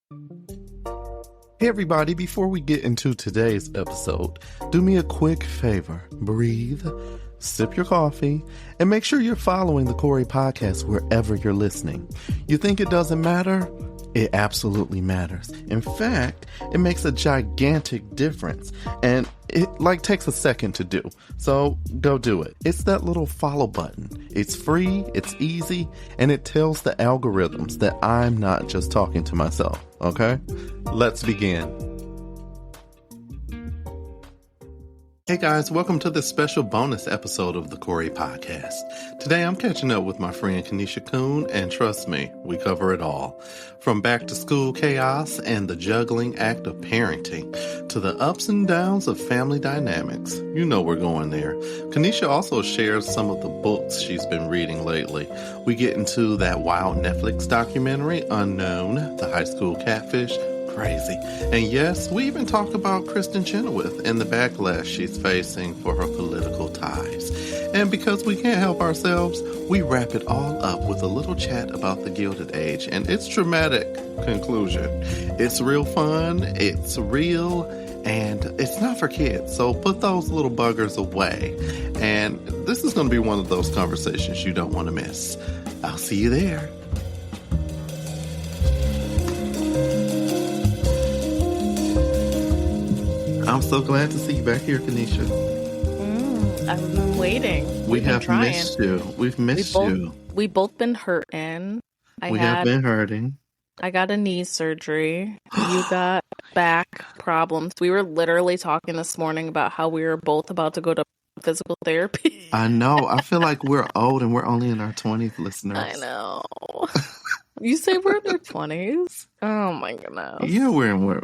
Hey everybody, before we get into today's episode, do me a quick favor. Breathe, sip your coffee, and make sure you're following the Corey Podcast wherever you're listening. You think it doesn't matter? It absolutely matters. In fact, it makes a gigantic difference, and it takes a second to do. So go do it. It's that little follow button. It's free, it's easy, and it tells the algorithms that I'm not just talking to myself, okay? Let's begin. Hey guys, welcome to this special bonus episode of the Corey Podcast. Today I'm catching up with my friend Kenisha Coon, and trust me, we cover it all. From back to school chaos and the juggling act of parenting, to the ups and downs of family dynamics. You know we're going there. Kenisha also shares some of the books she's been reading lately. We get into that wild Netflix documentary, Unknown, the high school catfish. Crazy. And yes, we even talk about Kristen Chenoweth and the backlash she's facing for her political ties. And because we can't help ourselves, we wrap it all up with a little chat about the Gilded Age and its dramatic conclusion. It's real fun, it's real, and it's not for kids. So put those little buggers away. And this is going to be one of those conversations you don't want to miss. I'll see you there. I'm so glad to see you back here, Kenisha. I've been waiting. We have missed you. We've missed you. We've both been hurting. We have been hurting. I got a knee surgery. You got back problems. We were literally talking this morning about how we were both about to go to physical therapy. I know. I feel like we're old and we're only in our 20s, listeners. I know. You say we're in our 20s? Oh my goodness. Yeah, we're in our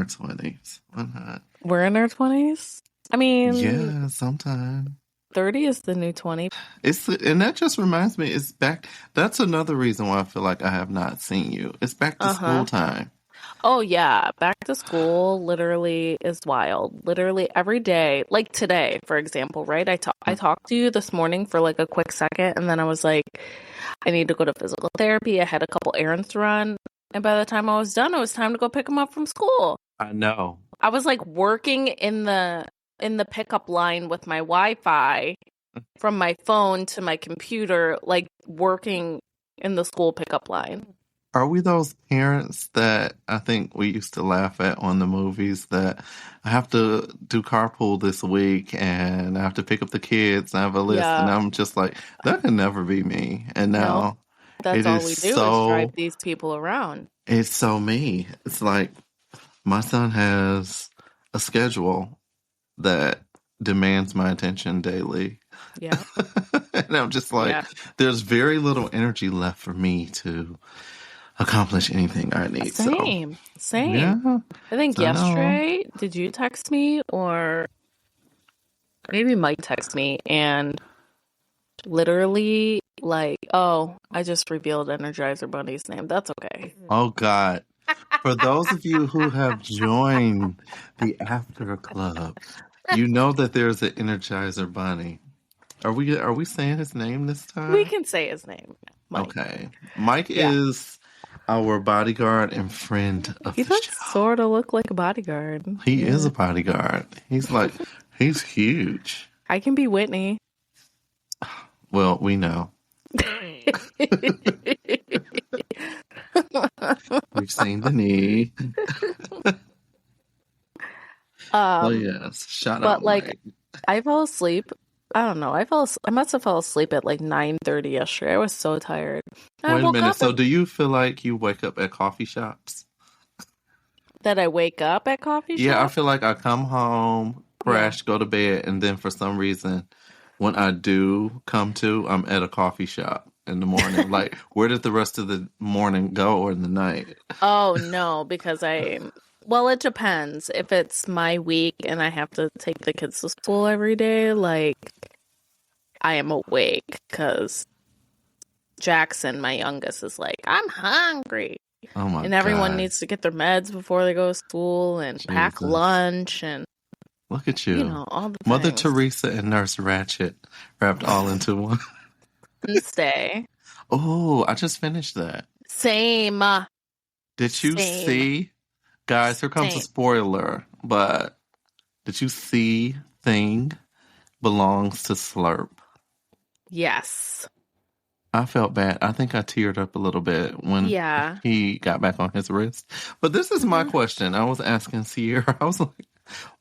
20s. Why not? We're in our 20s? I mean... Yeah, sometime. 30 is the new 20. And that just reminds me, it's back... That's another reason why I feel like I have not seen you. It's back to school time. Oh, yeah. Back to school literally is wild. Literally every day. Like today, for example, right? I talked to you this morning for like a quick second, and then I was like, I need to go to physical therapy. I had a couple errands to run. And by the time I was done, it was time to go pick him up from school. I know. I was like working in the pickup line with my Wi-Fi from my phone to my computer, like working in the school pickup line. Are we those parents that I think we used to laugh at on the movies that I have to do carpool this week and I have to pick up the kids and I have a list and I'm just like, that can never be me. And now that's all we do is drive these people around. It's so me. It's like my son has a schedule that demands my attention daily. Yeah. And I'm just like, there's very little energy left for me to accomplish anything I need. Same. Yeah, I think yesterday, did you text me or maybe Mike texted me and literally like, oh, I just revealed Energizer Bunny's name. That's okay. Oh God. For those of you who have joined the After Club, you know that there's an Energizer Bunny. Are we saying his name this time? We can say his name. Mike. Okay. Mike is our bodyguard and friend of he the does show. Sort of look like a bodyguard. He is a bodyguard. He's huge. I can be Whitney. Well, we know. We've seen the knee. Oh yes, shout out. But like, Mike. I fell asleep. I don't know. I must have fell asleep at like 9:30 yesterday. I was so tired. Wait a minute. So do you feel like you wake up at coffee shops? That I wake up at coffee shops? Yeah, I feel like I come home, crash, go to bed, and then for some reason, when I do come to, I'm at a coffee shop in the morning. Like, where did the rest of the morning go or in the night? Oh, no, because well, it depends. If it's my week and I have to take the kids to school every day, like, I am awake because Jackson, my youngest, is like, I'm hungry. Oh my and everyone God. needs to get their meds before they go to school and pack lunch and look at you. You know, all the Mother things. Teresa and Nurse Ratched wrapped all into one. Wednesday. Oh, I just finished that. Same. Did you Same. see, guys, here comes a Same. spoiler, but did you see Thing belongs to Slurp? Yes. I felt bad. I think I teared up a little bit when Yeah. he got back on his wrist. But this is my question. I was asking Sierra, I was like,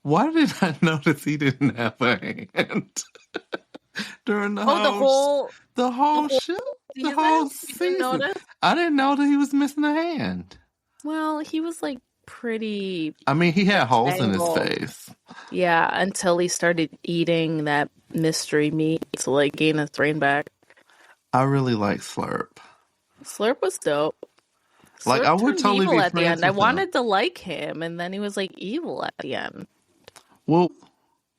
why did I notice he didn't have a hand during the whole show, the season? whole You didn't season? notice? I didn't know that he was missing a hand. Well, he was like pretty I mean, he had holes in his tangled. face. Yeah, until he started eating that mystery meat to like gain his brain back. I really like Slurp. Slurp was dope. Like, Slurp I would turned totally evil be at the friends end. I with him. wanted to like him, and then he was like evil at the end. Well,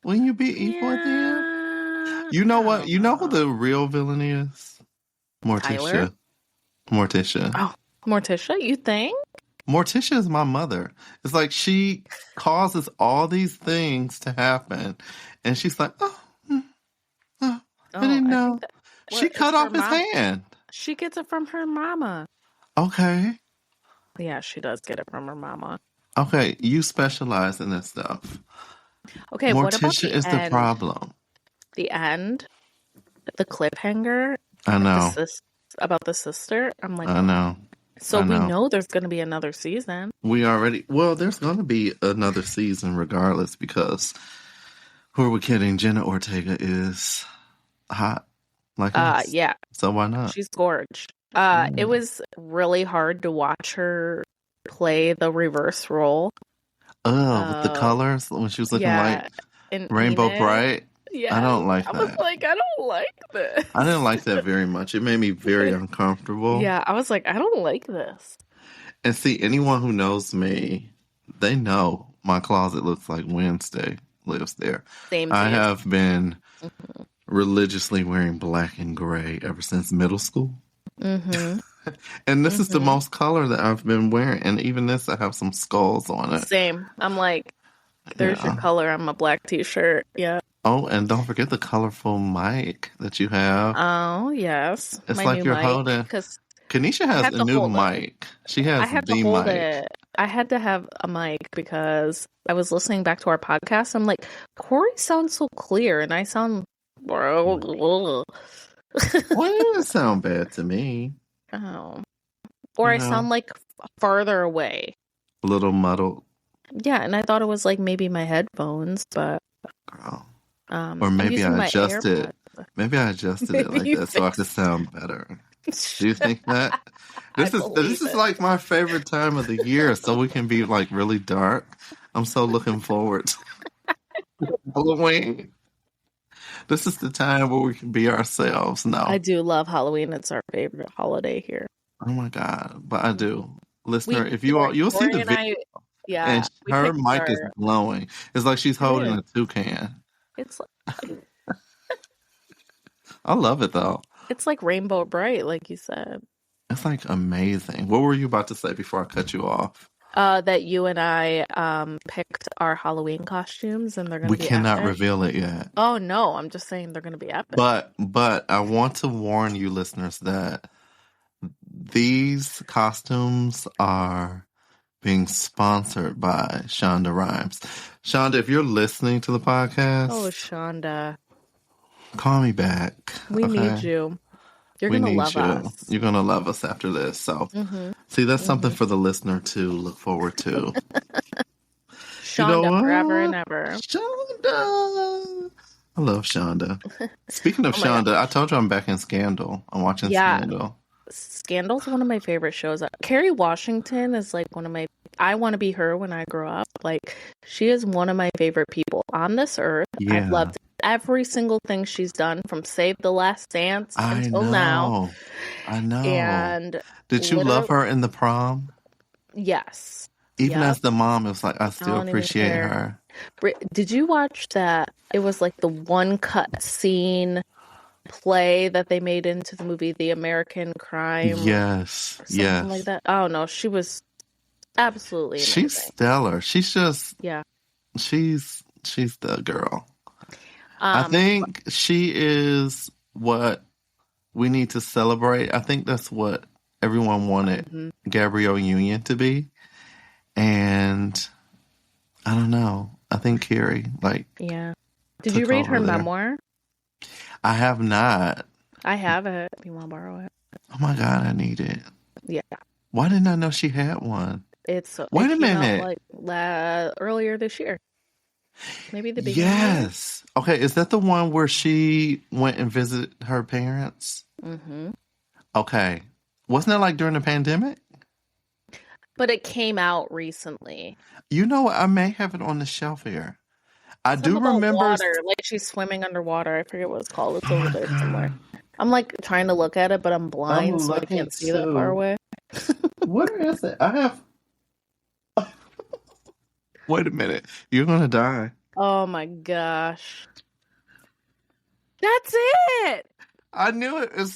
when you be evil at the end? You know what? You know who the real villain is? Tyler? Morticia. Oh, Morticia, you think? Morticia is my mother. It's like she causes all these things to happen. And she's like, I didn't know. She cut off his hand. She gets it from her mama. Okay. Yeah, she does get it from her mama. Okay, you specialize in this stuff. Okay, what about Morticia the is end? the problem. The end? The cliffhanger? I know. About the sister? I'm like, I know. So we know there's going to be another season. There's going to be another season regardless because who are we kidding? Jenna Ortega is hot like us. Yeah. So why not? She's gorge. It was really hard to watch her play the reverse role. With the colors when she was looking like Rainbow Enid. Bright. Yeah, I don't like that. I was like, I don't like this. I didn't like that very much. It made me very uncomfortable. Yeah, I was like, I don't like this. And see, anyone who knows me, they know my closet looks like Wednesday lives there. Same. I have been religiously wearing black and gray ever since middle school. Mm-hmm. And this is the most color that I've been wearing. And even this, I have some skulls on it. Same. I'm like, there's your color on my black t-shirt. Yeah. Oh, and don't forget the colorful mic that you have. Oh, yes. It's like you're holding. Kenisha has a new mic. She has the mic. I had to have a mic because I was listening back to our podcast. I'm like, Corey sounds so clear, and I sound. Well, it doesn't sound bad to me. Oh. Or I sound like farther away. A little muddled. Yeah, and I thought it was like maybe my headphones, but. Girl. Or maybe I adjusted. Maybe I adjusted it like that so I could sound better. Do you think that? This is like my favorite time of the year, so we can be like really dark. I'm so looking forward to Halloween. This is the time where we can be ourselves. No, I do love Halloween. It's our favorite holiday here. Oh my God, but I do. Listener, if you'll see the video. And her mic is glowing. It's like she's holding a toucan. It's like I love it though. It's like rainbow bright, like you said. It's like amazing. What were you about to say before I cut you off? That you and I picked our Halloween costumes, and they're going to be. We cannot reveal it yet. Oh no, I'm just saying they're going to be epic. But I want to warn you, listeners, that these costumes are being sponsored by Shonda Rhimes. Shonda, if you're listening to the podcast... Oh, Shonda. Call me back. We need you. You're going to love us. You're going to love us after this. So, see, that's something for the listener to look forward to. Shonda, forever and ever. Shonda! I love Shonda. Speaking of Shonda, God. I told you I'm back in Scandal. I'm watching Scandal. Scandal's one of my favorite shows. Kerry Washington is like one of my... I want to be her when I grow up. Like, she is one of my favorite people on this earth. Yeah. I've loved every single thing she's done from Save the Last Dance until now. I know. And did you love her in The Prom? Yes. Even as the mom, it was like, I still appreciate her. Did you watch that? It was like the one cut scene play that they made into the movie The American Crime. Yes. Yes. Like that. Oh no, she was absolutely amazing. She's stellar. She's just she's the girl. I think she is what we need to celebrate. I think that's what everyone wanted Gabrielle Union to be. And I don't know. I think Carrie, yeah. Did you read her memoir? I have not. I have it. If you want to borrow it. Oh my God, I need it. Yeah. Why didn't I know she had one? Wait a minute. Earlier this year. Maybe the beginning. Yes. Okay, is that the one where she went and visited her parents? Mm-hmm. Okay. Wasn't it during the pandemic? But it came out recently. You know what? I may have it on the shelf here. I do remember water, she's swimming underwater. I forget what it's called. It's over there somewhere. I'm trying to look at it, but I'm blind, so I can't see that far away. Where is it? I have. Wait a minute. You're gonna die. Oh my gosh. That's it. I knew it. It's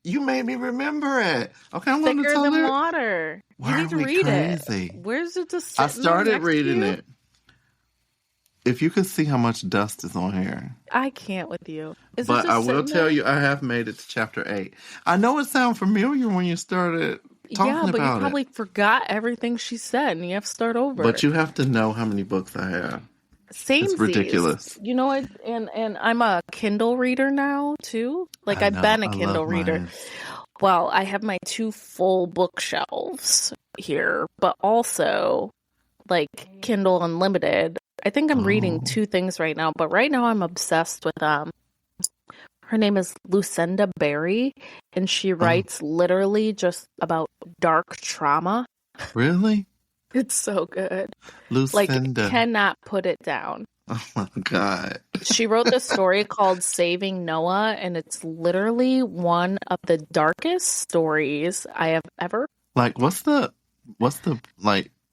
you made me remember it. Okay, I'm going to tell Thicker than water. You need to read it. Where's it to sit? I started reading it. If you could see how much dust is on here. I can't with you. But I will tell you, I have made it to chapter 8. I know it sounds familiar when you started talking about it. Yeah, but you probably forgot everything she said, and you have to start over. But you have to know how many books I have. It's ridiculous. You know what? And I'm a Kindle reader now, too. I've been a Kindle reader. Well, I have my 2 full bookshelves here, but also, Kindle Unlimited. I think I'm reading 2 things right now, but right now I'm obsessed with, her name is Lucinda Berry, and she writes literally just about dark trauma. Really? It's so good. Lucinda. Cannot put it down. Oh my God. She wrote this story called Saving Noah, and it's literally one of the darkest stories I have ever. What's the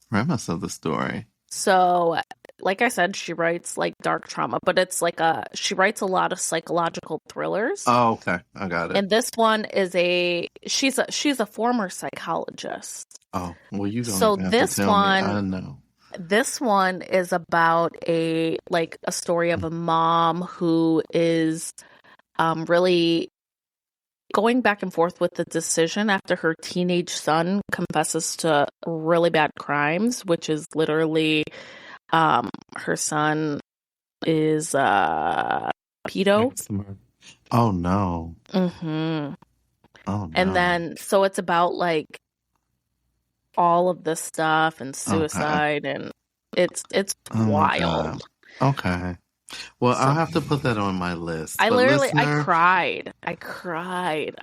premise of the story? So, like I said, she writes dark trauma, but it's she writes a lot of psychological thrillers. Oh, okay. I got it. And this one is she's a former psychologist. Oh, well, you don't even have to tell me. I know. This one is about a story of a mom who is really going back and forth with the decision after her teenage son confesses to really bad crimes, which is literally her son is pedo. Oh no. Mm-hmm. Oh no. And then so it's about all of this stuff and suicide, and it's wild. Okay. Well, I'll have to put that on my list. I cried. I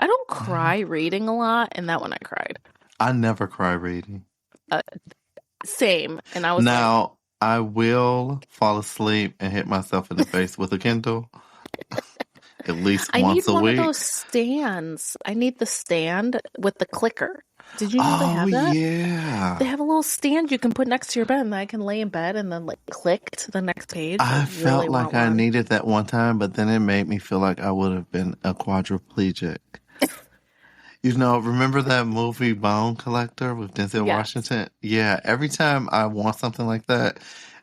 don't cry reading a lot, and that one I cried. I never cry reading. Same. And I was now, I will fall asleep and hit myself in the face with a Kindle. At least once a week. I need one of those stands. I need the stand with the clicker. Did you know they have that? Oh, yeah. They have a little stand you can put next to your bed, and I can lay in bed and then click to the next page. I felt like I needed that one time, but then it made me feel like I would have been a quadriplegic. Remember that movie Bone Collector with Denzel Washington? Yeah, every time I want something like that,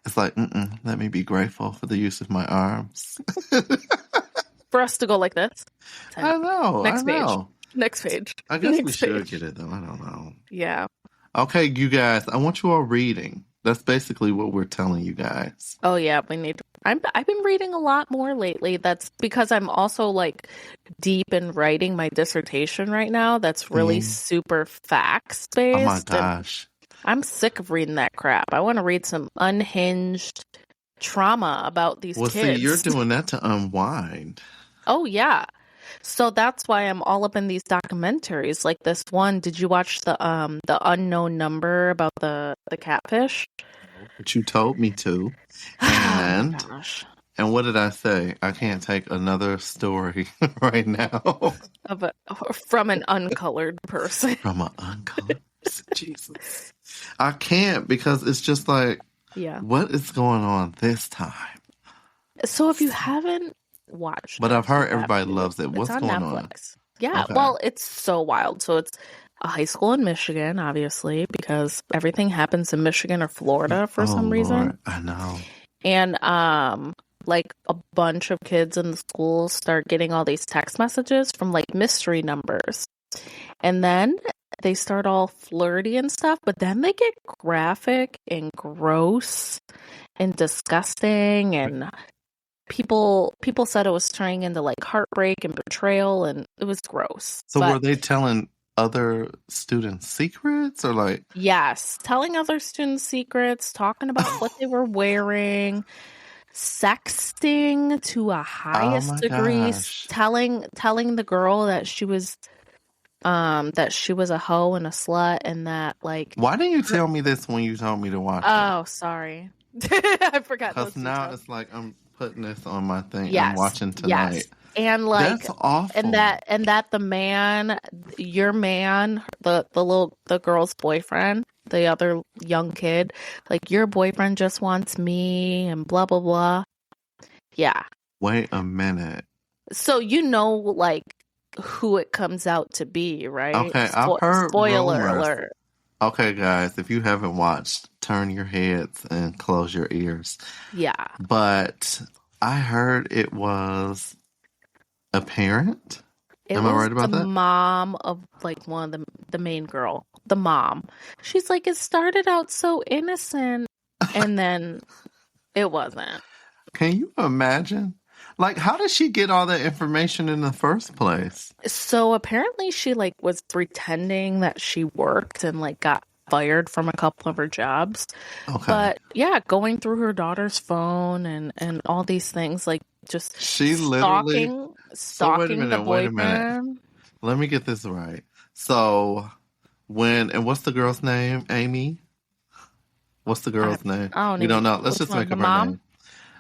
it's let me be grateful for the use of my arms. For us to go like this? I know. Next page. I guess we should get it, though. I don't know. Yeah. Okay, you guys, I want you all reading. That's basically what we're telling you guys. Oh, yeah, we need to. I've been reading a lot more lately. That's because I'm also deep in writing my dissertation right now. That's really super facts based. Oh my gosh. I'm sick of reading that crap. I want to read some unhinged trauma about these kids. Well, see, you're doing that to unwind. Oh, yeah. So that's why I'm all up in these documentaries. Like this one, did you watch the Unknown Number about the catfish? But you told me to. And and what did I say? I can't take another story right now. From an uncolored person. From an uncolored person. Jesus. I can't because it's just what is going on this time? So if you haven't watched but I've heard everybody loves it. What's going Netflix. On? Yeah, okay. Well, it's so wild. So it's a high school in Michigan, obviously, because everything happens in Michigan or Florida for some reason. Lord, I know. And a bunch of kids in the school start getting all these text messages from mystery numbers. And then they start all flirty and stuff, but then they get graphic and gross and disgusting, and people said it was turning into like heartbreak and betrayal, and it was gross. So were they telling other students secrets, or like? Yes, telling other students secrets, talking about what they were wearing, sexting to a highest degree, telling the girl that she was a hoe and a slut, and that like. Why didn't you tell me this when you told me to watch it? Oh, sorry. I forgot. Because now it's like I'm putting this on my thing. Yes, I'm watching tonight. Yes. And like that's awful. And that the man, your man, the girl's boyfriend, the other young kid, like, your boyfriend just wants me and blah blah blah. Yeah. Wait a minute. So like who it comes out to be, right? Okay, I've heard spoiler rumors. Alert. Okay, guys, if you haven't watched, turn your heads and close your ears. Yeah. But I heard it was a parent. Am I right about that? The mom of like one of the main girl. The mom. She's like, it started out so innocent, and then it wasn't. Can you imagine? Like, how did she get all that information in the first place? So apparently she like was pretending that she worked and like got fired from a couple of her jobs. Okay. But yeah, going through her daughter's phone and all these things, like just she literally stalking the boyfriend. Wait a minute. Let me get this right. So and what's the girl's name? Amy? What's the girl's name? We don't know. Let's just make up her name.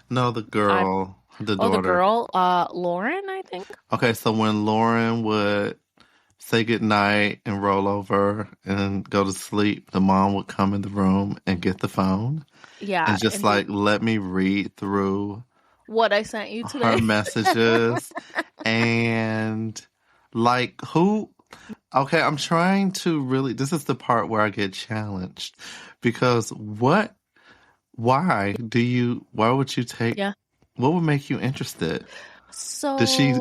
No, the girl. The daughter. The girl, Lauren, I think. Okay, so when Lauren would say goodnight and roll over and go to sleep, the mom would come in the room and get the phone. Yeah. And just let me read through what I sent you today. Her messages. And like okay, I'm trying to really, this is the part where I get challenged. Because why would you take... Yeah. What would make you interested? So did she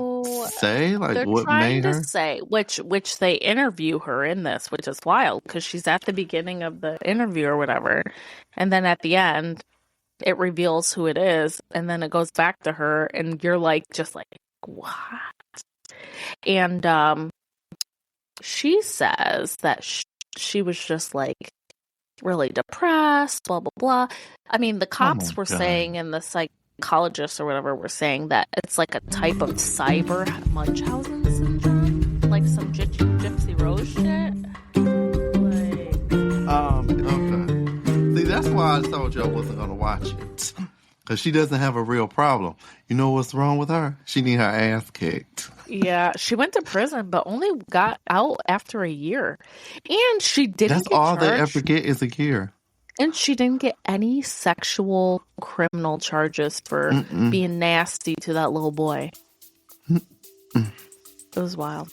say like what made her? They're trying to say which they interview her in this, which is wild because she's at the beginning of the interview or whatever, and then at the end it reveals who it is, and then it goes back to her, and you're like just like what? And she says that she was just like really depressed, blah blah blah. I mean, the cops were saying in the psychologists or whatever were saying that it's like a type of cyber Munchausen syndrome, like some Gypsy Rose shit. Okay. See, that's why I told you I wasn't gonna watch it, because she doesn't have a real problem. You know what's wrong with her? She need her ass kicked. Yeah, she went to prison, but only got out after a year, and she didn't. That's all they ever get is a year. And she didn't get any sexual criminal charges for being nasty to that little boy. It was wild.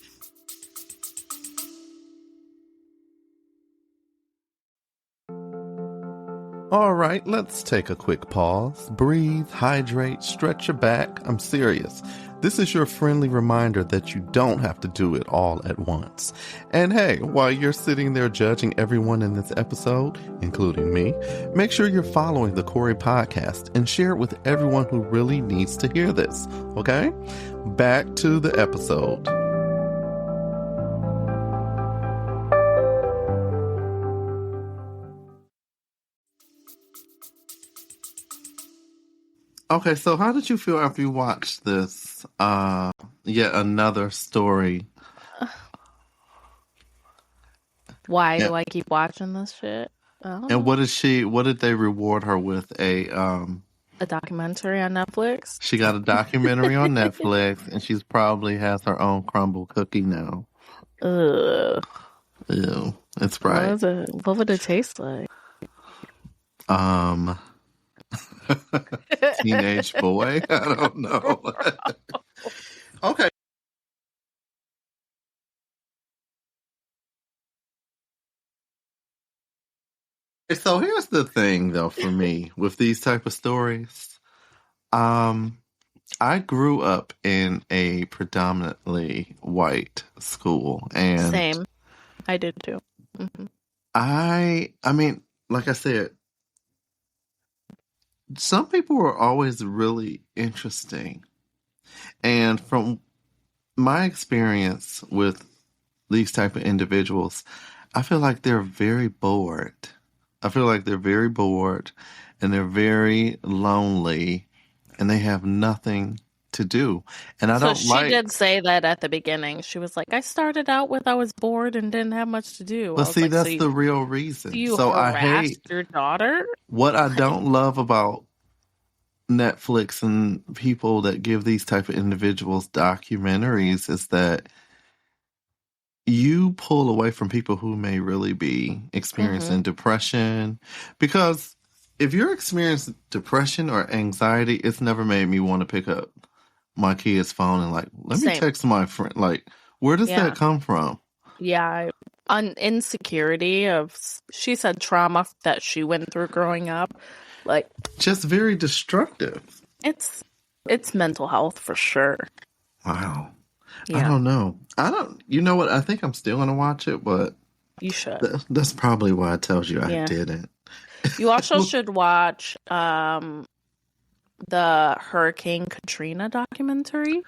All right, let's take a quick pause. Breathe, hydrate, stretch your back. I'm serious. This is your friendly reminder that you don't have to do it all at once. And hey, while you're sitting there judging everyone in this episode, including me, make sure you're following the Corey Podcast and share it with everyone who really needs to hear this, okay? Back to the episode. Okay, so how did you feel after you watched this yet another story? Why do I keep watching this shit? And what did they reward her with? A documentary on Netflix? She got a documentary on Netflix, and she's probably has her own crumble cookie now. Ugh. Ew. It's right. What would it taste like? Teenage boy? I don't know. Okay. So here's the thing, though, for me with these type of stories. I grew up in a predominantly white school, and same. I did too. Mm-hmm. I mean, like I said, some people are always really interesting. And from my experience with these type of individuals, I feel like they're very bored. I feel like they're very bored and they're very lonely and they have nothing to do. And I So don't she like. did say that at the beginning. She was like, I started out with I was bored and didn't have much to do. But I was see, like, so that's the real reason. you So I hate harassed your daughter? what I Like, don't love about Netflix and people that give these type of individuals documentaries is that you pull away from people who may really be experiencing depression. Because if you're experiencing depression or anxiety, it's never made me want to pick up my kid's phone and like, let me Same. text my friend. Like, where does that come from? Yeah. Insecurity of, she said trauma that she went through growing up. Like, just very destructive. It's mental health for sure. Wow. Yeah. I don't know. You know what? I think I'm still going to watch it, but You should. That's probably why I told you I didn't. You also should watch the Hurricane Katrina documentary.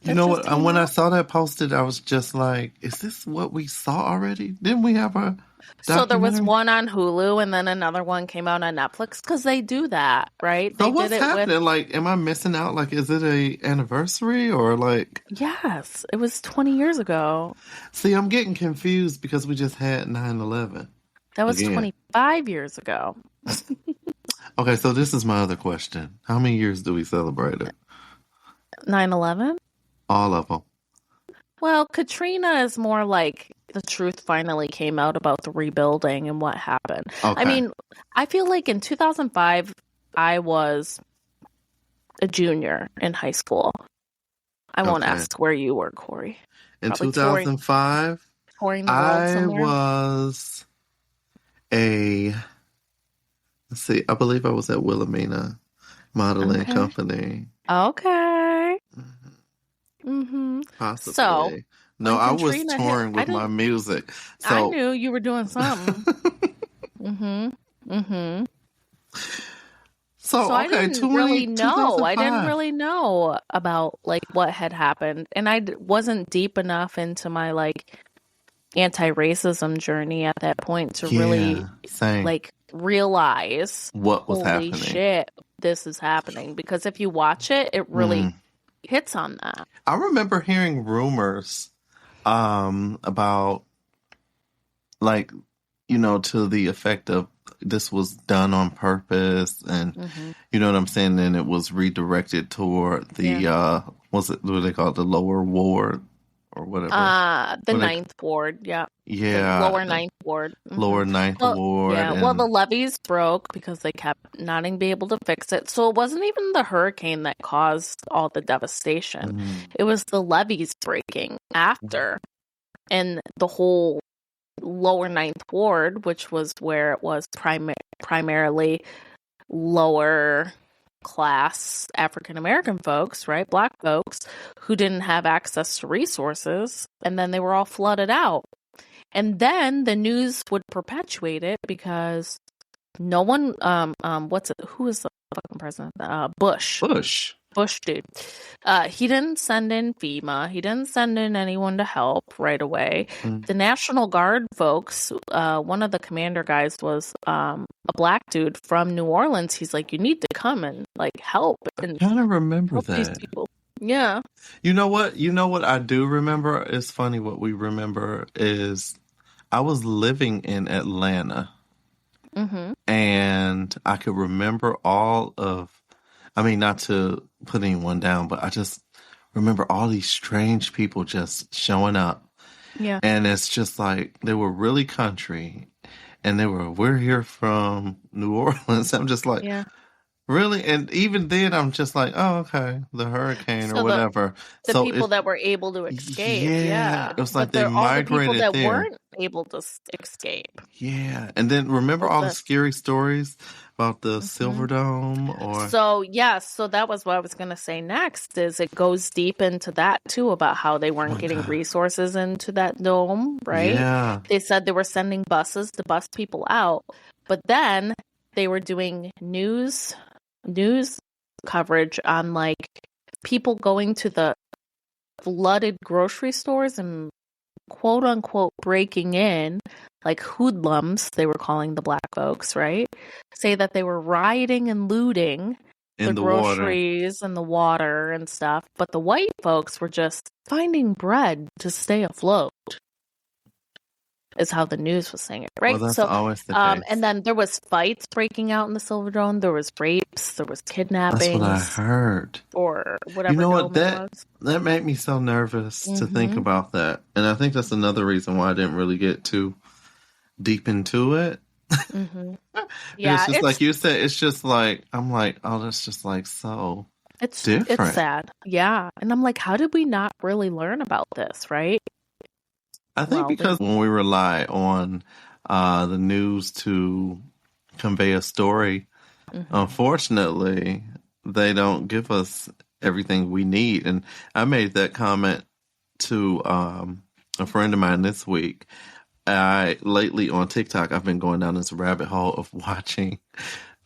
You know what? When I saw that posted, I was just like, is this what we saw already? Didn't we have a So there was one on Hulu and then another one came out on Netflix because they do that, right? So what's happening? Like, am I missing out? Like, is it a anniversary or like? Yes, it was 20 years ago. See, I'm getting confused because we just had 9/11. That was 25 years ago. Okay, so this is my other question. How many years do we celebrate it? 9/11? All of them. Well, Katrina is more like the truth finally came out about the rebuilding and what happened. Okay. I mean, I feel like in 2005, I was a junior in high school. I won't ask where you were, Corey. In 2005, touring the world somewhere. I was let's see, I believe I was at Wilhelmina Modeling Company. Okay. Mm-hmm. Possibly. So, no, I was touring with my music. So I knew you were doing something. So I didn't really know. I didn't really know about like what had happened, and I wasn't deep enough into my like anti-racism journey at that point to really like realize what was happening. Holy shit, this is happening. Because if you watch it, it really hits on that. I remember hearing rumors about like, you know, to the effect of this was done on purpose and you know what I'm saying, and it was redirected toward the what they call it, the lower ward or whatever. The ninth ward, Yeah. The lower ninth ward. Lower ninth ward. Yeah, well, the levees broke because they kept not being able to fix it. So it wasn't even the hurricane that caused all the devastation. It was the levees breaking after. And the whole lower ninth ward, which was where it was primarily lower class African American folks, right? Black folks who didn't have access to resources, and then they were all flooded out. And then the news would perpetuate it because no one who is the fucking president? Bush dude. He didn't send in FEMA. He didn't send in anyone to help right away. The National Guard folks, one of the commander guys was a black dude from New Orleans. He's like, you need to come and like help. And I kind of remember that. These people. Yeah. You know what I do remember? It's funny what we remember is I was living in Atlanta and I could remember not to put anyone down, but I just remember all these strange people just showing up. Yeah. And it's just like, they were really country and we're here from New Orleans. I'm just like, really? And even then I'm just like, oh, okay, the hurricane or whatever. The people that were able to escape. Yeah. It was like they migrated all the people that there. weren't able to escape. Yeah. And then remember all the scary stories about the Silver Dome or? So, yes, so that was what I was going to say next is it goes deep into that too about how they weren't getting resources into that dome, right? Yeah. They said they were sending buses to bus people out, but then they were doing news coverage on like people going to the flooded grocery stores and quote unquote breaking in, like hoodlums, they were calling the black folks, right? Say that they were rioting and looting the groceries and the water and stuff, but the white folks were just finding bread to stay afloat. Is how the news was saying it, right? Well, that's always the case. And then there was fights breaking out in the Silver Dome. There was rapes. There was kidnappings. That's what I heard. Or whatever. You know what? That made me so nervous to think about that, and I think that's another reason why I didn't really get too deep into it. Yeah, it's just like you said. It's just like I'm like, oh, that's just like so. It's different. It's sad. Yeah, and I'm like, how did we not really learn about this, right? I think because when we rely on the news to convey a story, unfortunately, they don't give us everything we need. And I made that comment to a friend of mine this week. Lately on TikTok, I've been going down this rabbit hole of watching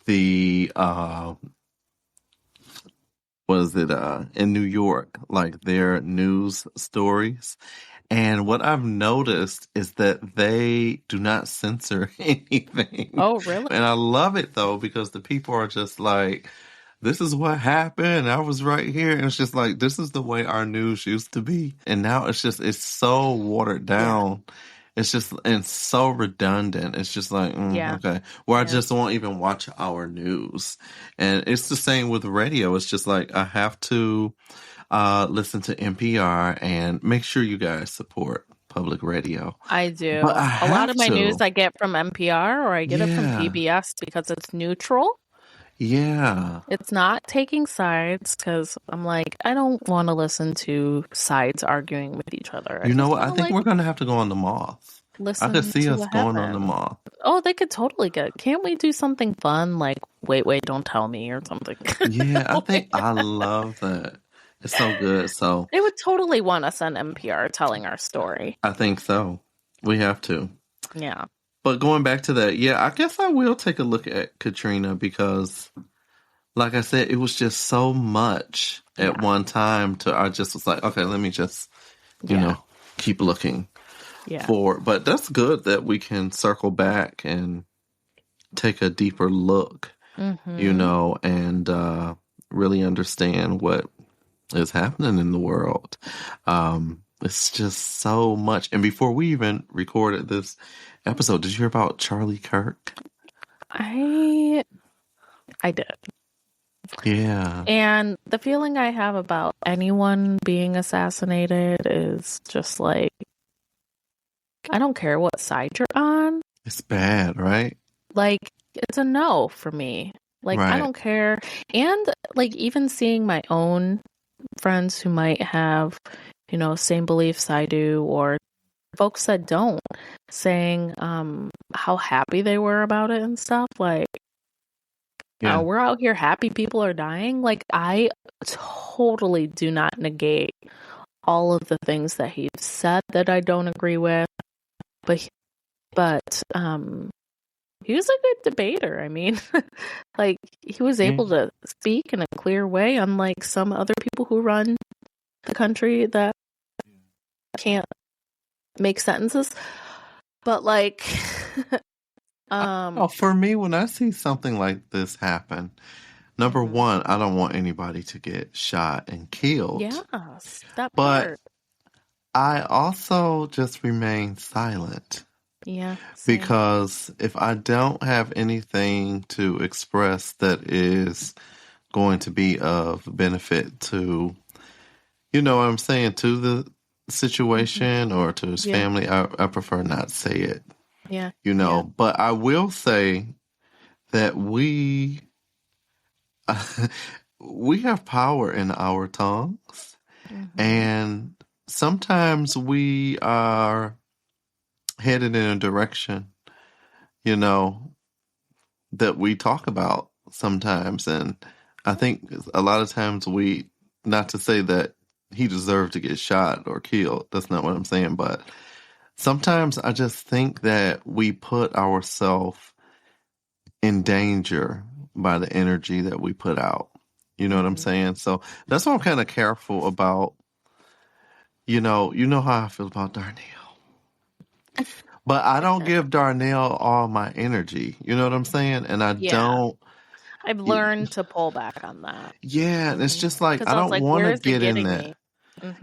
the in New York, like their news stories. And what I've noticed is that they do not censor anything. Oh, really? And I love it, though, because the people are just like, this is what happened. I was right here. And it's just like, this is the way our news used to be. And now it's so watered down. Yeah. It's just, and so redundant. It's just like, okay. Well, I just won't even watch our news. And it's the same with radio. It's just like, I have to listen to NPR and make sure you guys support public radio. I do. A lot of my news I get from NPR or I get it from PBS because it's neutral. Yeah. It's not taking sides because I'm like, I don't want to listen to sides arguing with each other. You know what? I think we're going to have to go on the Moth. I could see us going on the Moth. Oh, they could totally can't we do something fun like wait, don't tell me or something? Yeah, I think I love that. It's so good. So they would totally want us on NPR telling our story. I think so. We have to. Yeah. But going back to that, I guess I will take a look at Katrina because, like I said, it was just so much at one time. I just was like, okay, let me just, you know, keep looking for. But that's good that we can circle back and take a deeper look, you know, and really understand what is happening in the world. It's just so much. And before we even recorded this episode, did you hear about Charlie Kirk? I did. Yeah. And the feeling I have about anyone being assassinated is just like, I don't care what side you're on. It's bad, right? Like, it's a no for me. Like, I don't care. And like, even seeing my own friends who might have, you know, same beliefs I do, or folks that don't, saying how happy they were about it and stuff. Like, we're out here happy people are dying. Like, I totally do not negate all of the things that he's said that I don't agree with, but he was a good debater. I mean, like, he was able to speak in a clear way, unlike some other people who run the country that can't make sentences. But like, for me, when I see something like this happen, number one, I don't want anybody to get shot and killed. Yes, that part. But I also just remain silent. Yeah. Same. Because if I don't have anything to express that is going to be of benefit to, you know what I'm saying, to the situation or to his family, I prefer not say it. Yeah. You know, but I will say that we have power in our tongues. And sometimes we are headed in a direction, you know, that we talk about sometimes. And I think a lot of times not to say that he deserved to get shot or killed. That's not what I'm saying. But sometimes I just think that we put ourselves in danger by the energy that we put out. You know what I'm saying? So that's why I'm kind of careful about, you know how I feel about Darnell. But I don't give Darnell all my energy. You know what I'm saying? And I don't. I've learned to pull back on that. Yeah, and it's just like, I I was don't like, want where to is it get in getting that. me?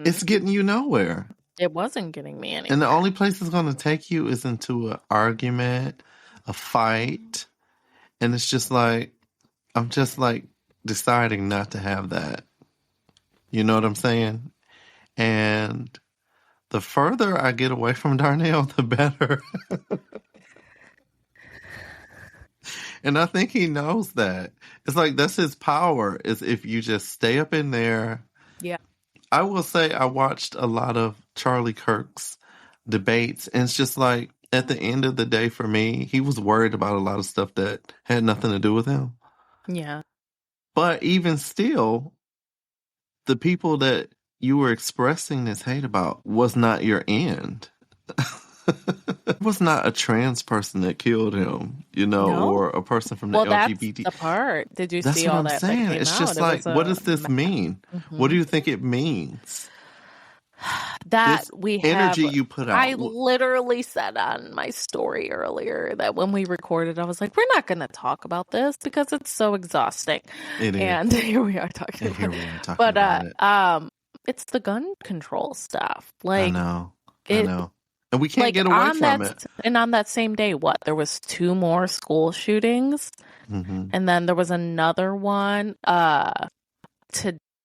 It's getting you nowhere. It wasn't getting me anywhere. And the only place it's going to take you is into an argument, a fight. And it's just like, I'm just like deciding not to have that. You know what I'm saying? And the further I get away from Darnell, the better. And I think he knows that. It's like, that's his power, is if you just stay up in there. Yeah. I will say I watched a lot of Charlie Kirk's debates, and it's just like, at the end of the day, for me, he was worried about a lot of stuff that had nothing to do with him. Yeah. But even still, the people that you were expressing this hate about was not your end. It was not a trans person that killed him, or a person from the LGBT. That's the part. Did you That's see what all I'm that saying. came It's out? just like, what does this mean? What do you think it means? That this we energy have, you put out. I literally said on my story earlier that when we recorded, I was like, we're not going to talk about this because it's so exhausting. It is. And here we are talking about it. It's the gun control stuff. Like, I know. And we can't get away from it. And on that same day, there was 2 more school shootings. And then there was another one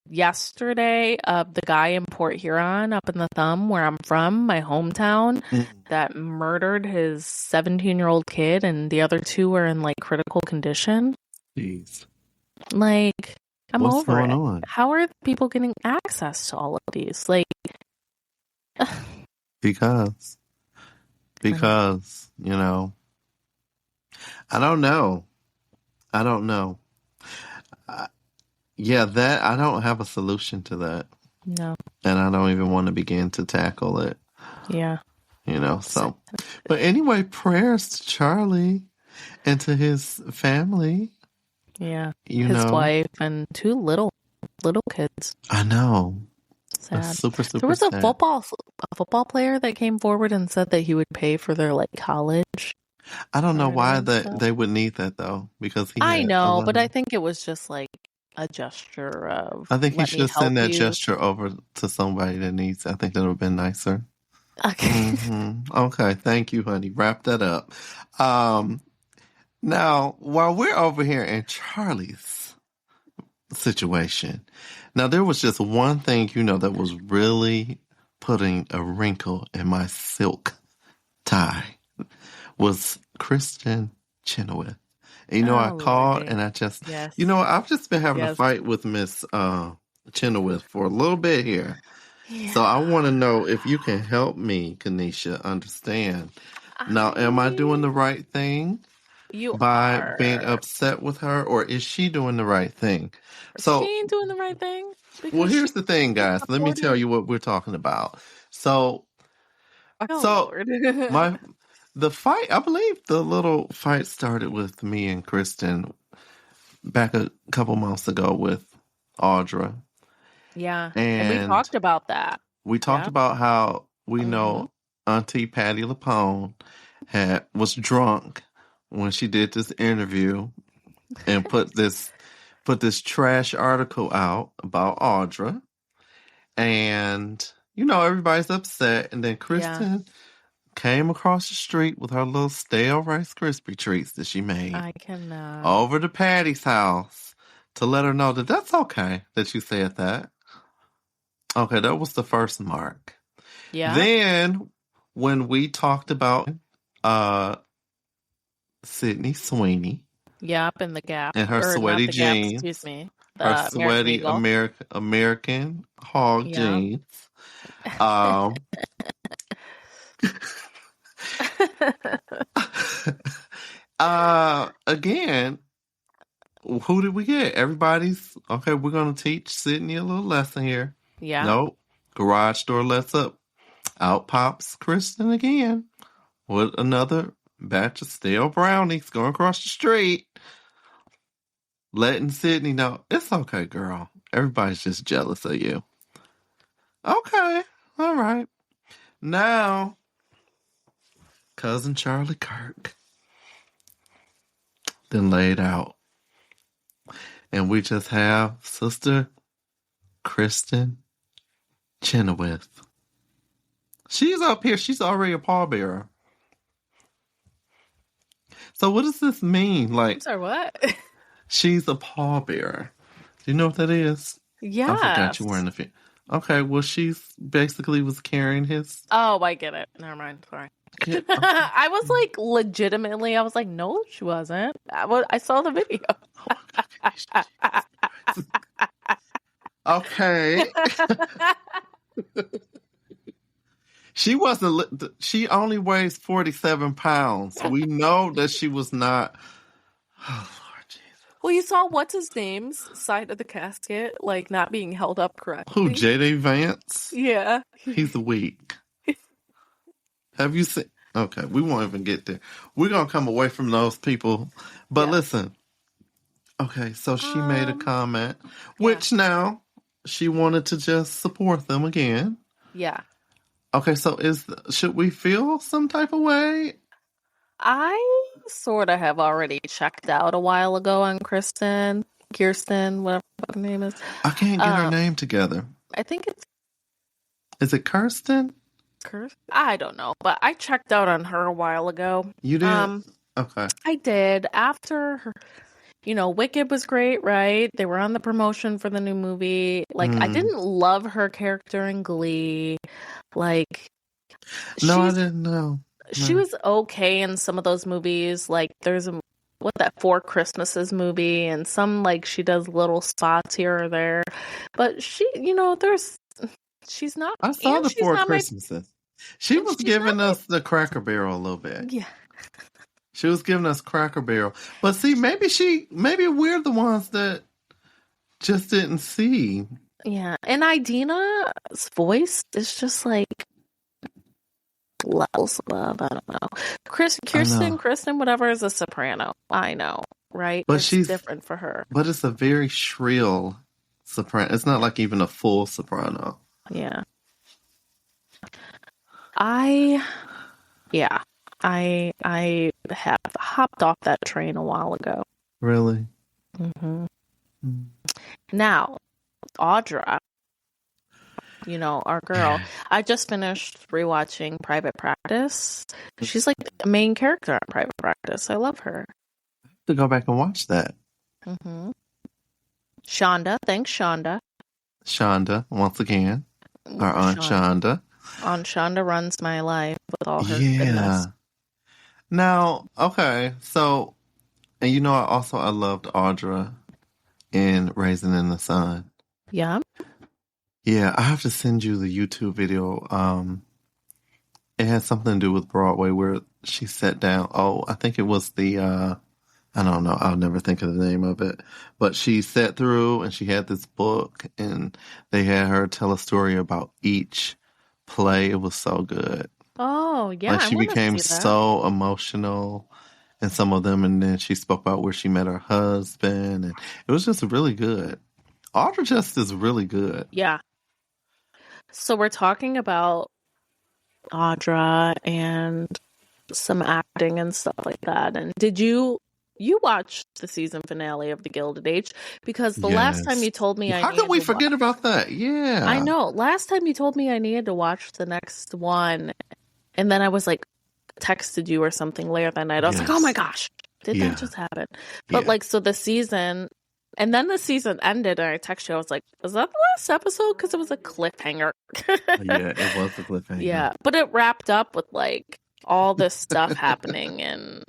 yesterday of the guy in Port Huron up in the Thumb, where I'm from, my hometown, that murdered his 17-year-old kid, and the other 2 were in like critical condition. Jeez. Like, I'm What's over going it. on? How are people getting access to all of these? Like, because I don't know. That I don't have a solution to that. No. And I don't even want to begin to tackle it. Yeah. So. But anyway, prayers to Charlie and to his family. Yeah. His wife and 2 little kids. I know. Sad. That's super there was sad. a football player that came forward and said that he would pay for their like college. I don't know why they would need that though, because I know, but I think it was just like a gesture of. I think he should send that gesture over to somebody that needs it. I think that would have been nicer. Okay. Okay, thank you, honey. Wrap that up. Now, while we're over here in Charlie's situation, now there was just one thing, that was really putting a wrinkle in my silk tie, was Kristen Chenoweth. And, I called and I just, I've just been having a fight with Miss Chenoweth for a little bit here. Yeah. So I want to know if you can help me, Kenisha, understand. Now, am I doing the right thing by being upset with her, or is she doing the right thing? She ain't doing the right thing. Well, here's the thing, guys. Let me tell you what we're talking about. The fight, I believe the little fight started with me and Kristen back a couple months ago with Audra. Yeah. And we talked about that. We talked about how we know Auntie Patty LaPone was drunk when she did this interview and put this trash article out about Audra. And, everybody's upset. And then Kristen came across the street with her little stale Rice Krispie treats that she made. I cannot. Over to Patty's house to let her know that that's okay that you said that. Okay, that was the first mark. Yeah. Then, when we talked about Sydney Sweeney. Yep, in the Gap. And her sweaty jeans. Gap, excuse me. Her sweaty American hog jeans. Again, who did we get? Everybody's okay. We're gonna teach Sydney a little lesson here. Yeah. Nope. Garage door lets up. Out pops Kristen again with another batch of stale brownies going across the street. Letting Sydney know it's okay, girl. Everybody's just jealous of you. Okay, all right. Now, cousin Charlie Kirk then laid out, and we just have Sister Kristen Chenoweth. She's up here. She's already a pallbearer. So what does this mean? Like, I'm sorry, what? She's a pallbearer. Do you know what that is? Yeah. I forgot you were in the film. Okay, well, she's basically was carrying his. Oh, I get it. Never mind. Sorry. Yeah, okay. I was like, legitimately, I was like, no, she wasn't. I saw the video. Okay. She wasn't. She only weighs 47 pounds. We know that she was not. Oh, Lord Jesus. Well, you saw what's his name's side of the casket, like not being held up correctly. Who, J.D. Vance? Yeah. He's weak. Have you seen? Okay, we won't even get there. We're going to come away from those people. But listen. Okay, so she made a comment, which now she wanted to just support them again. Yeah. Okay, so should we feel some type of way? I sort of have already checked out a while ago on Kirsten, whatever her name is. I can't get her name together. I think it's... Is it Kirsten? I don't know, but I checked out on her a while ago. You did? Okay. I did. After her, Wicked was great, right? They were on the promotion for the new movie. Like, I didn't love her character in Glee. Like, no, I didn't know. She was okay in some of those movies. Like, there's that Four Christmases movie, and some, like, she does little spots here or there. But she's not. I saw the Four Christmases. She was giving us the Cracker Barrel a little bit. Yeah. She was giving us Cracker Barrel. But see, maybe we're the ones that just didn't see. Yeah. And Idina's voice is just like levels above. I don't know. Kristen, whatever, is a soprano. I know, right? But she's different for her. But it's a very shrill soprano. It's not like even a full soprano. Yeah. I have hopped off that train a while ago. Really? Mm-hmm. Now, Audra, our girl, I just finished rewatching Private Practice. She's like the main character on Private Practice. I love her. I have to go back and watch that. Mm-hmm. Shonda, thanks, Shonda. Shonda, once again. Our Aunt Shonda. Aunt Shonda runs my life with all her goodness. Now, okay, so, and I loved Audra in Raisin in the Sun. Yeah. Yeah, I have to send you the YouTube video. It has something to do with Broadway where she sat down. Oh, I think it was I don't know. I'll never think of the name of it. But she sat through and she had this book and they had her tell a story about each play. It was so good. Oh, yeah. Like she became so emotional in some of them. And then she spoke about where she met her husband. And it was just really good. Audra just is really good. Yeah. So we're talking about Audra and some acting and stuff like that. And did you watched the season finale of The Gilded Age? Because the last time you told me how could we forget about that? Yeah. I know. Last time you told me I needed to watch the next one. And then I was like, texted you or something later that night. I was like, oh my gosh, did that just happen? But so the season, and then the season ended and I texted you. I was like, was that the last episode? Because it was a cliffhanger. Yeah, it was a cliffhanger. Yeah. But it wrapped up with all this stuff happening and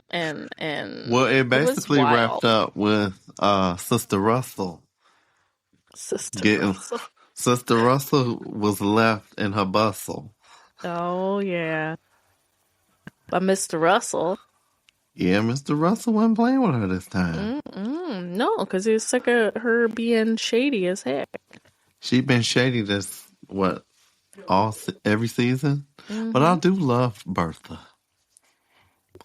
well, it basically wrapped up with Sister Russell. Sister Russell was left in her bustle. Oh yeah, but Mr. Russell. Yeah, Mr. Russell wasn't playing with her this time. No, because he was sick of her being shady as heck. She been shady this, every season? But I do love Bertha.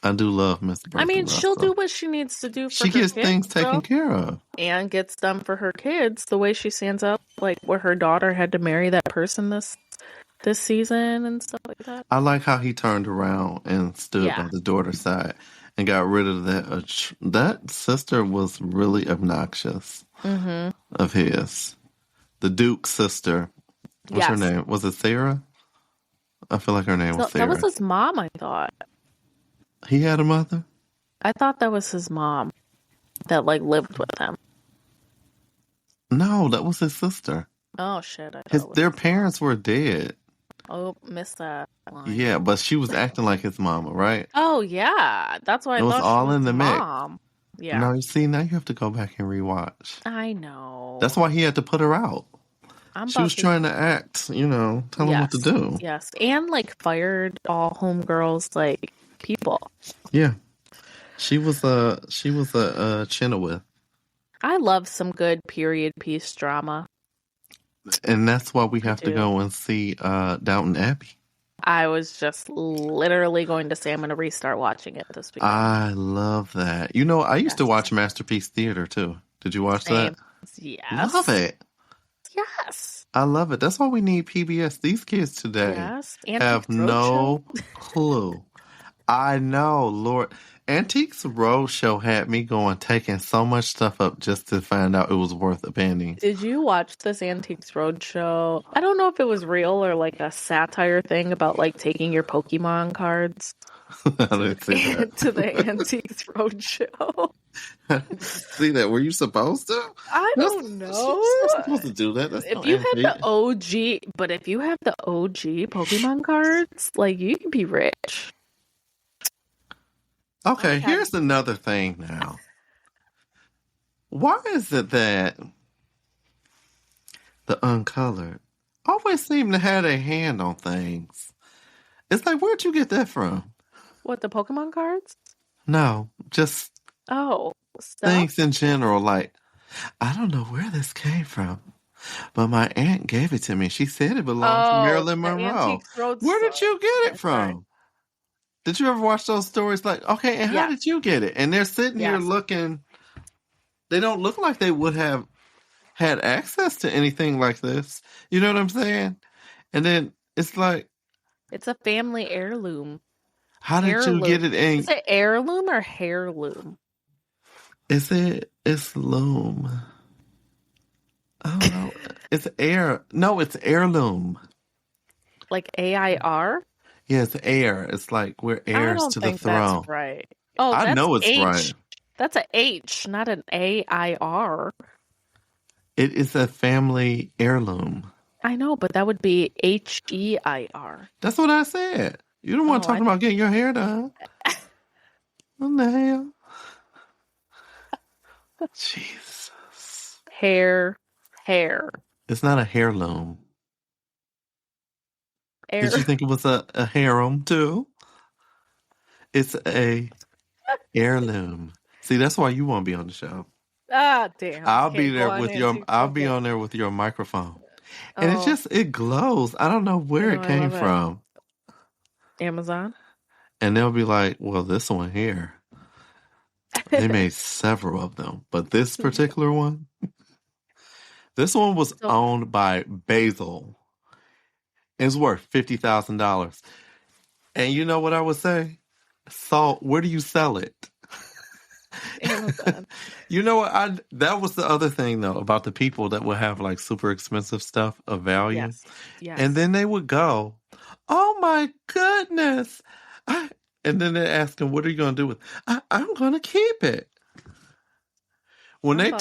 I do love Miss Bertha I mean, she'll do Russell. what she needs to do for She her gets kids, things taken care of. and gets them for her kids. The way she stands up, like where her daughter had to marry that person this season and stuff like that. I like how he turned around and stood by the daughter's side and got rid of that. That sister was really obnoxious of his. The Duke's sister. What's her name? Was it Sarah? I feel like her name was Sarah. That was his mom, I thought. He had a mother? I thought that was his mom that like lived with him. No, that was his sister. Oh shit! Their parents were dead. Oh, missed that line. Yeah, but she was acting like his mama, right? Oh yeah, that's why I thought all she was in the mom. Mix. Yeah. No, you see, now you have to go back and rewatch. I know. That's why he had to put her out. She was trying to act, tell him what to do. Yes, and like fired all homegirls, like people. Yeah, she was a Chenoweth. I love some good period piece drama. And that's why we have to go and see Downton Abbey. I was just literally going to say I'm going to restart watching it this weekend. I love that. I used to watch Masterpiece Theater too. Did you watch that? Yes. Love it. Yes. I love it. That's why we need PBS. These kids today have no clue. I know, Lord. Antiques Roadshow had me taking so much stuff up just to find out it was worth abandoning. Did you watch this Antiques Roadshow? I don't know if it was real or like a satire thing about like taking your Pokemon cards I didn't see that. to the Antiques Roadshow. I didn't see that. Were you supposed to? I don't know. You're not supposed to do that. That's if you have the OG Pokemon cards, like you can be rich. Okay, here's another thing now. Why is it that the uncolored always seem to have a hand on things? It's like, where'd you get that from? What, the Pokemon cards? No, just things in general. Like, I don't know where this came from, but my aunt gave it to me. She said it belonged to Marilyn Monroe. Where did you get it from? Right. Did you ever watch those stories? Like, okay, and how did you get it? And they're sitting here looking. They don't look like they would have had access to anything like this. You know what I'm saying? And then it's like, it's a family heirloom. How did you get it in? Is it heirloom or hairloom? It's loom. I don't know. It's it's heirloom. Like AIR? Yeah, it's heir. It's like we're heirs to the throne. That's right. Oh, I know it's H. right. That's an H, not an AIR. It is a family heirloom. I know, but that would be HEIR. That's what I said. You don't want to talk about getting your hair done. What the hell? Jesus. Hair. It's not a heirloom. Did you think it was a harem too? It's a heirloom. See, that's why you won't be on the show. Ah, damn. I'll be there with I'll be on there with your microphone. And it glows. I don't know where it came from. Amazon? And they'll be like, well, this one here. They made several of them. But this particular one, this one was owned by Basil. It's worth $50,000. And you know what I would say? Where do you sell it? Amazon. You know what? That was the other thing though about the people that would have like super expensive stuff of value. Yes. And then they would go, "Oh my goodness!" And then they ask them, "What are you going to do with it?" I'm going to keep it. When they would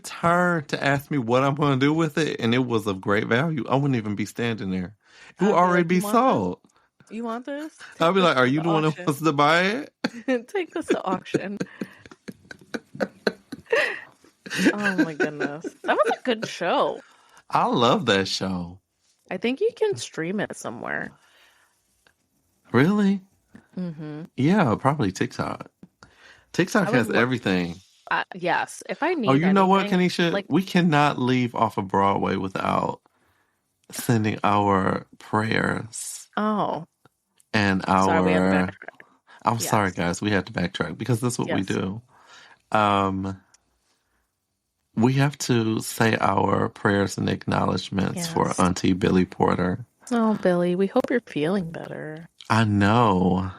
turn to ask me what I'm going to do with it, and it was of great value, I wouldn't even be standing there. It would already be sold. You want this? I'll be like, "Are you the one who wants to buy it?" Take this to auction. Oh my goodness. That was a good show. I love that show. I think you can stream it somewhere. Really? Yeah, probably TikTok. TikTok has everything. Yes, if I need Oh, you know what, anything, Kenisha? like, We cannot leave off of Broadway without sending our prayers oh, and sorry, we had to our... backtrack. I'm sorry, Yes, guys. We had to backtrack because that's what we yes, do. We have to say our prayers and acknowledgments for yes. Auntie Billy Porter. Oh, Billy, we hope you're feeling better. I know.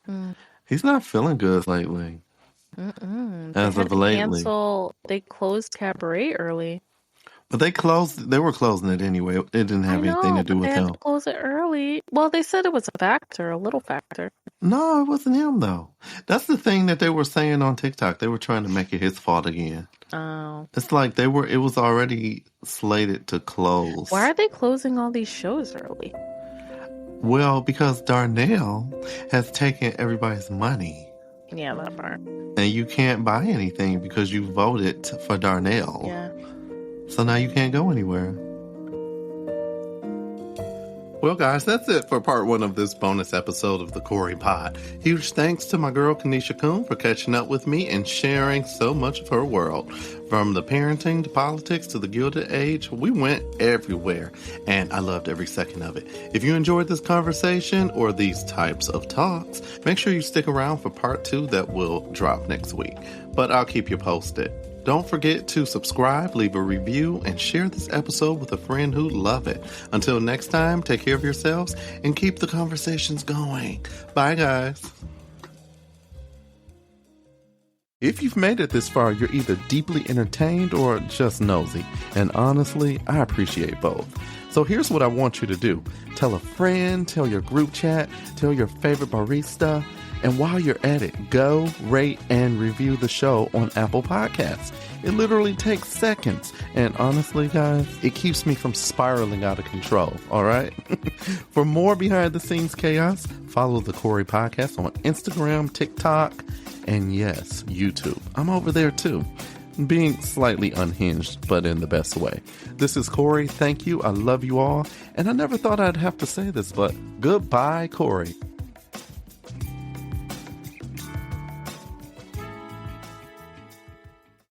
Mm. He's not feeling good lately. They As had of to lately. cancel. They closed Cabaret early. But they were closing it anyway. It didn't I have anything know, to do but they with had him. to close it early. Well, they said it was a factor, a little factor. No, it wasn't him though. That's the thing that they were saying on TikTok. They were trying to make it his fault again. Oh. It's like it was already slated to close. Why are they closing all these shows early? Well, because Darnell has taken everybody's money. Yeah, that part. And you can't buy anything because you voted for Darnell. Yeah. So now you can't go anywhere. Well, guys, that's it for part 1 of this bonus episode of the Corey Pod. Huge thanks to my girl Kenisha Coon for catching up with me and sharing so much of her world. From the parenting to politics to the Gilded Age, we went everywhere, and I loved every second of it. If you enjoyed this conversation or these types of talks, make sure you stick around for part 2 that will drop next week. But I'll keep you posted. Don't forget to subscribe, leave a review, and share this episode with a friend who'd love it. Until next time, take care of yourselves and keep the conversations going. Bye, guys. If you've made it this far, you're either deeply entertained or just nosy. And honestly, I appreciate both. So here's what I want you to do. Tell a friend, tell your group chat, tell your favorite barista. And while you're at it, go, rate, and review the show on Apple Podcasts. It literally takes seconds. And honestly, guys, it keeps me from spiraling out of control, all right? For more behind-the-scenes chaos, follow the Corey Podcast on Instagram, TikTok, and yes, YouTube. I'm over there too. Being slightly unhinged, but in the best way. This is Corey. Thank you. I love you all. And I never thought I'd have to say this, but goodbye, Corey.